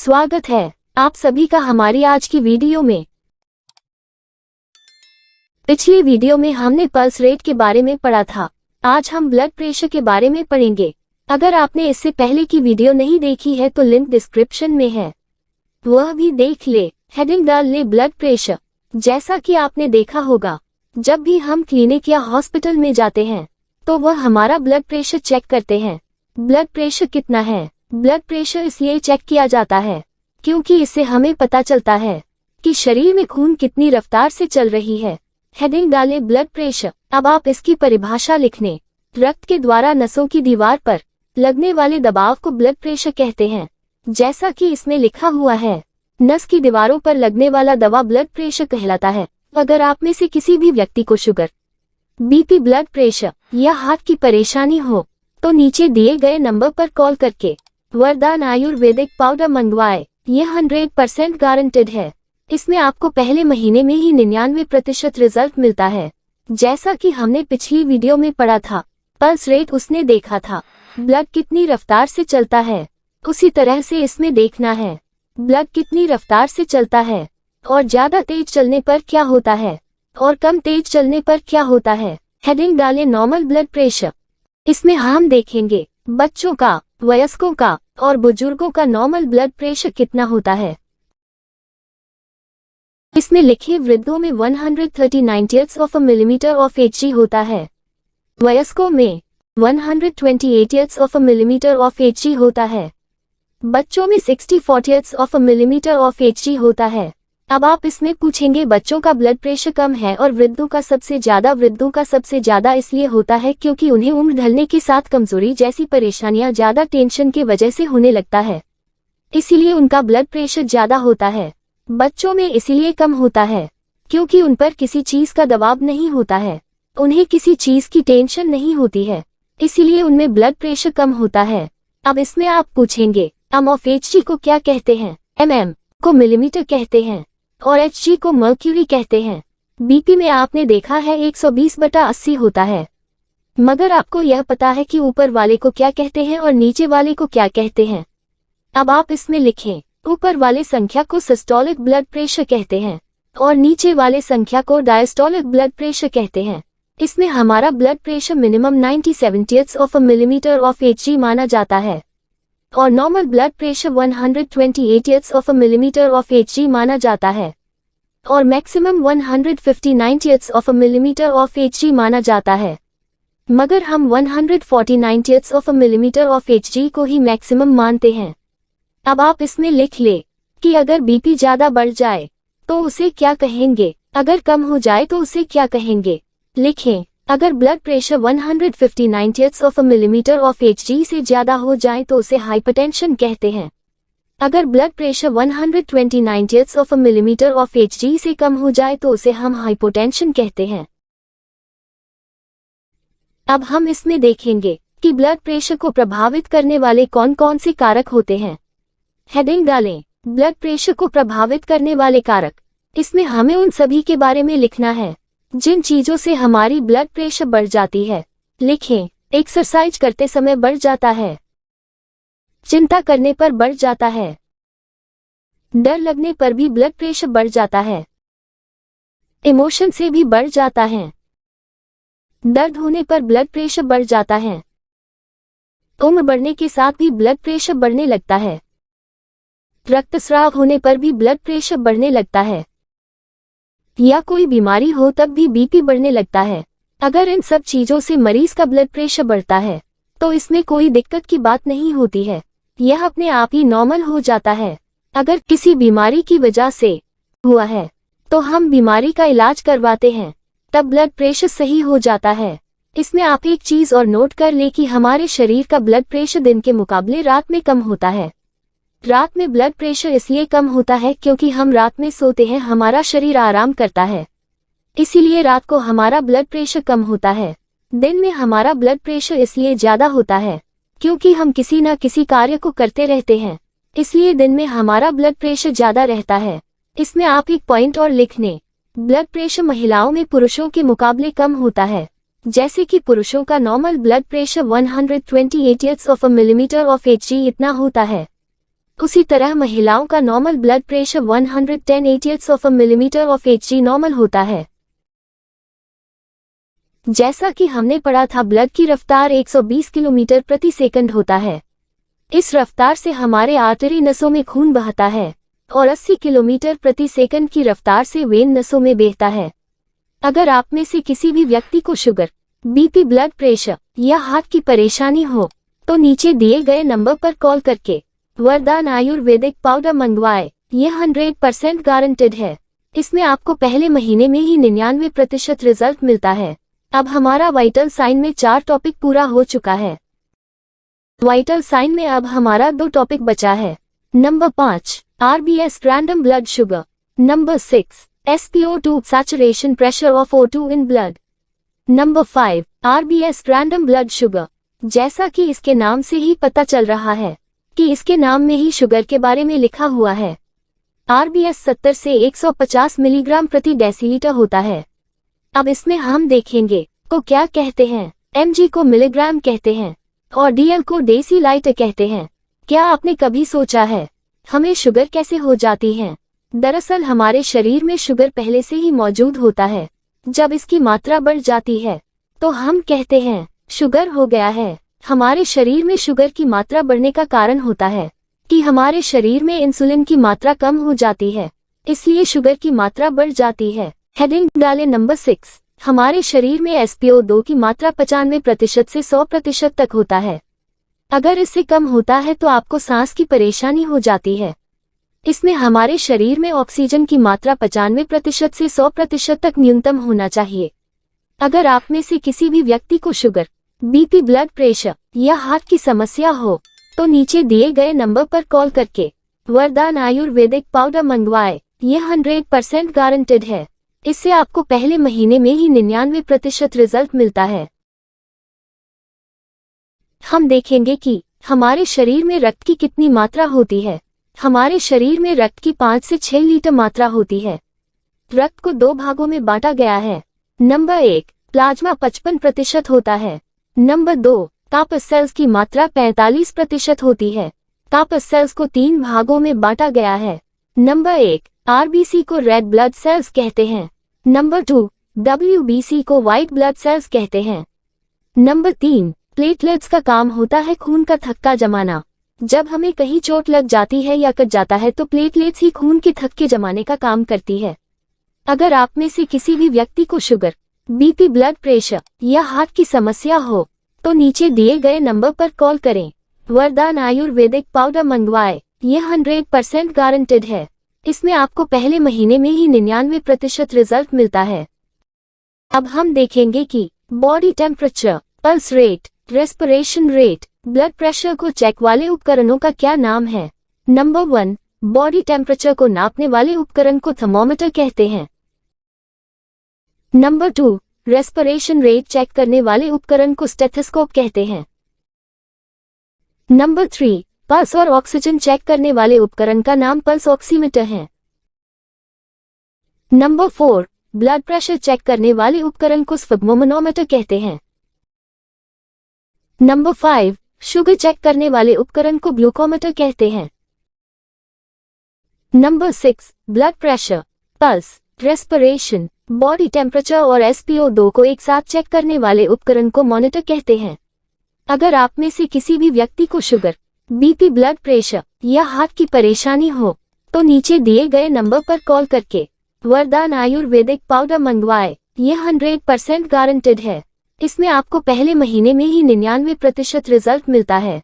स्वागत है आप सभी का हमारी आज की वीडियो में। पिछली वीडियो में हमने पल्स रेट के बारे में पढ़ा था। आज हम ब्लड प्रेशर के बारे में पढ़ेंगे। अगर आपने इससे पहले की वीडियो नहीं देखी है तो लिंक डिस्क्रिप्शन में है, वह भी देख ले। हेडिंग डाल ले ब्लड प्रेशर। जैसा कि आपने देखा होगा, जब भी हम क्लिनिक या हॉस्पिटल में जाते हैं तो वह हमारा ब्लड प्रेशर चेक करते हैं। ब्लड प्रेशर कितना है? ब्लड प्रेशर इसलिए चेक किया जाता है क्योंकि इससे हमें पता चलता है कि शरीर में खून कितनी रफ्तार से चल रही है। हेडिंग डाले ब्लड प्रेशर। अब आप इसकी परिभाषा लिखने। रक्त के द्वारा नसों की दीवार पर लगने वाले दबाव को ब्लड प्रेशर कहते हैं। जैसा कि इसमें लिखा हुआ है, नस की दीवारों पर लगने वाला दबाव ब्लड प्रेशर कहलाता है। अगर आप में से किसी भी व्यक्ति को शुगर, बीपी, ब्लड प्रेशर या हार्ट की परेशानी हो तो नीचे दिए गए नंबर पर कॉल करके वरदान आयुर्वेदिक पाउडर मंगवाए। यह 100% गारंटेड है। इसमें आपको पहले महीने में ही 99% रिजल्ट मिलता है। जैसा कि हमने पिछली वीडियो में पढ़ा था, पल्स रेट उसने देखा था, ब्लड कितनी रफ्तार से चलता है, उसी तरह से इसमें देखना है ब्लड कितनी रफ्तार से चलता है और ज्यादा तेज चलने पर क्या होता है और कम तेज चलने पर क्या होता है। हेडिंग डाले नॉर्मल ब्लड प्रेशर। इसमें हम देखेंगे बच्चों का, वयस्कों का और बुजुर्गों का नॉर्मल ब्लड प्रेशर कितना होता है। इसमें लिखे वृद्धों में 130/90 मिलीमीटर ऑफ Hg होता है, वयस्कों में 128 मिलीमीटर ऑफ Hg होता है, बच्चों में 60/40 मिलीमीटर ऑफ Hg होता है। अब आप इसमें पूछेंगे बच्चों का ब्लड प्रेशर कम है और वृद्धों का सबसे ज्यादा। वृद्धों का सबसे ज्यादा इसलिए होता है क्योंकि उन्हें उम्र ढलने के साथ कमजोरी जैसी परेशानियां ज्यादा टेंशन के वजह से होने लगता है, इसीलिए उनका ब्लड प्रेशर ज्यादा होता है। बच्चों में इसीलिए कम होता है क्योंकि उन पर किसी चीज का दबाव नहीं होता है, उन्हें किसी चीज की टेंशन नहीं होती है, इसीलिए उनमें ब्लड प्रेशर कम होता है। अब इसमें आप पूछेंगे एम ऑफ Hg को क्या कहते हैं। mm को मिलीमीटर कहते हैं और Hg को मर्क्यूरी कहते हैं। बीपी में आपने देखा है 120/80 होता है, मगर आपको यह पता है कि ऊपर वाले को क्या कहते हैं और नीचे वाले को क्या कहते हैं। अब आप इसमें लिखें, ऊपर वाले संख्या को सिस्टोलिक ब्लड प्रेशर कहते हैं और नीचे वाले संख्या को डायस्टोलिक ब्लड प्रेशर कहते हैं। इसमें हमारा blood pressure minimum 90/70 millimetre of Hg माना जाता है और normal blood pressure 128 millimetre of Hg माना जाता है और मैक्सिमम 159 मिलीमीटर ऑफ Hg माना जाता है, मगर हम 149 मिलीमीटर ऑफ Hg को ही मैक्सिमम मानते हैं। अब आप इसमें लिख ले कि अगर बीपी ज्यादा बढ़ जाए तो उसे क्या कहेंगे, अगर कम हो जाए तो उसे क्या कहेंगे। लिखें, अगर blood pressure 159 millimetre of Hg से ज्यादा हो जाए तो उसे हाइपरटेंशन कहते हैं। अगर blood pressure 129 millimetre of Hg से कम हो जाए तो उसे हम हाइपोटेंशन कहते हैं। अब हम इसमें देखेंगे कि ब्लड प्रेशर को प्रभावित करने वाले कौन कौन से कारक होते हैं। हेडिंग डालें ब्लड प्रेशर को प्रभावित करने वाले कारक। इसमें हमें उन सभी के बारे में लिखना है जिन चीजों से हमारी ब्लड प्रेशर बढ़ जाती है। लिखें, एक्सरसाइज करते समय बढ़ जाता है, चिंता करने पर बढ़ जाता है, डर लगने पर भी ब्लड प्रेशर बढ़ जाता है, इमोशन से भी बढ़ जाता है, दर्द होने पर ब्लड प्रेशर बढ़ जाता है, उम्र बढ़ने के साथ भी ब्लड प्रेशर बढ़ने लगता है, रक्तस्राव होने पर भी ब्लड प्रेशर बढ़ने लगता है, या कोई बीमारी हो तब भी बीपी बढ़ने लगता है। अगर इन सब चीजों से मरीज का ब्लड प्रेशर बढ़ता है तो इसमें कोई दिक्कत की बात नहीं होती है, यह अपने आप ही नॉर्मल हो जाता है। अगर किसी बीमारी की वजह से हुआ है तो हम बीमारी का इलाज करवाते हैं, तब ब्लड प्रेशर सही हो जाता है। इसमें आप एक चीज और नोट कर ले कि हमारे शरीर का ब्लड प्रेशर दिन के मुकाबले रात में कम होता है। रात में ब्लड प्रेशर इसलिए कम होता है क्योंकि हम रात में सोते हैं, हमारा शरीर आराम करता है, इसीलिए रात को हमारा ब्लड प्रेशर कम होता है। दिन में हमारा ब्लड प्रेशर इसलिए ज्यादा होता है क्योंकि हम किसी न किसी कार्य को करते रहते हैं, इसलिए दिन में हमारा ब्लड प्रेशर ज्यादा रहता है। इसमें आप एक पॉइंट और लिख लें, ब्लड प्रेशर महिलाओं में पुरुषों के मुकाबले कम होता है। जैसे कि पुरुषों का normal blood pressure 128 millimetre of Hg इतना होता है, उसी तरह महिलाओं का normal blood pressure 110/80 of a millimetre of Hg normal होता है। जैसा कि हमने पढ़ा था, ब्लड की रफ्तार 120 किलोमीटर प्रति सेकंड होता है। इस रफ्तार से हमारे आर्टरी नसों में खून बहता है और 80 किलोमीटर प्रति सेकंड की रफ्तार से वेन नसों में बहता है। अगर आप में से किसी भी व्यक्ति को शुगर, बीपी, ब्लड प्रेशर या हार्ट की परेशानी हो तो नीचे दिए गए नंबर पर कॉल करके वरदान आयुर्वेदिक पाउडर मंगवाए। यह 100% गारंटेड है। इसमें आपको पहले महीने में ही 99% रिजल्ट मिलता है। अब हमारा वाइटल साइन में 4 टॉपिक पूरा हो चुका है। वाइटल साइन में अब हमारा 2 टॉपिक बचा है। Number 5 RBS random blood sugar. Number 6 SpO2 saturation pressure of O2 in blood। Number 5 RBS random blood sugar. जैसा कि इसके नाम से ही पता चल रहा है कि इसके नाम में ही शुगर के बारे में लिखा हुआ है। RBS 70 से 150 मिलीग्राम प्रति डेसीलीटर होता है। अब इसमें हम देखेंगे को क्या कहते हैं। mg को मिलीग्राम कहते हैं और dl को डेसीलीटर कहते हैं। क्या आपने कभी सोचा है हमें शुगर कैसे हो जाती है? दरअसल हमारे शरीर में शुगर पहले से ही मौजूद होता है। जब इसकी मात्रा बढ़ जाती है तो हम कहते हैं शुगर हो गया है। हमारे शरीर में शुगर की मात्रा बढ़ने का कारण होता है कि हमारे शरीर में इंसुलिन की मात्रा कम हो जाती है, इसलिए शुगर की मात्रा बढ़ जाती है। हेडिंग डालें नंबर 6। हमारे शरीर में SpO2 की मात्रा 95% से 100% तक होता है। अगर इससे कम होता है तो आपको सांस की परेशानी हो जाती है। इसमें हमारे शरीर में ऑक्सीजन की मात्रा 95% से 100% तक न्यूनतम होना चाहिए। अगर आप में से किसी भी व्यक्ति को शुगर, बीपी, ब्लड प्रेशर या हार्ट की समस्या हो तो नीचे दिए गए नंबर पर कॉल करके वरदान आयुर्वेदिक पाउडर मंगवाए। यह 100% गारंटेड है। इससे आपको पहले महीने में ही 99% रिजल्ट मिलता है। हम देखेंगे कि हमारे शरीर में रक्त की कितनी मात्रा होती है। हमारे शरीर में रक्त की 5 से 6 लीटर मात्रा होती है। रक्त को 2 भागों में बांटा गया है। नंबर 1 प्लाज्मा 55% होता है। नंबर 2 कार्पस सेल्स की मात्रा 45% होती है। कार्पस सेल्स को 3 भागों में बांटा गया है। नंबर 1 RBC को रेड ब्लड सेल्स कहते हैं। नंबर 2 WBC को व्हाइट ब्लड सेल्स कहते हैं। नंबर 3 प्लेटलेट्स का काम होता है खून का थक्का जमाना। जब हमें कहीं चोट लग जाती है या कट जाता है तो प्लेटलेट्स ही खून के थक्के जमाने का काम करती है। अगर आप में से किसी भी व्यक्ति को शुगर, बीपी, ब्लड प्रेशर या हार्ट की समस्या हो तो नीचे दिए गए नंबर पर कॉल करें। वरदान आयुर्वेदिक पाउडर मंगवाए। यह 100% गारंटेड है। इसमें आपको पहले महीने में ही 99% रिजल्ट मिलता है। अब हम देखेंगे कि body temperature, pulse rate, respiration rate, blood pressure को चेक वाले उपकरणों का क्या नाम है। नंबर 1 बॉडी टेम्परेचर को नापने वाले उपकरण को थर्मोमीटर कहते हैं। नंबर 2 रेस्पिरेशन रेट चेक करने वाले उपकरण को स्टेथोस्कोप कहते हैं। नंबर 3 पल्स और ऑक्सीजन चेक करने वाले उपकरण का नाम पल्स ऑक्सीमीटर है। नंबर 4 ब्लड प्रेशर चेक करने वाले उपकरण को स्फिग्मोमैनोमीटर कहते हैं। नंबर 5 शुगर चेक करने वाले उपकरण को ग्लूकोमीटर कहते हैं। Number 6 blood pressure, pulse, respiration, body temperature और SpO2 को एक साथ चेक करने वाले उपकरण को मॉनिटर कहते हैं। अगर आप में से किसी भी व्यक्ति को शुगर, बीपी, ब्लड प्रेशर या हार्ट की परेशानी हो तो नीचे दिए गए नंबर पर कॉल करके वरदान आयुर्वेदिक पाउडर मंगवाए। यह 100% गारंटेड है। इसमें आपको पहले महीने में ही 99% रिजल्ट मिलता है।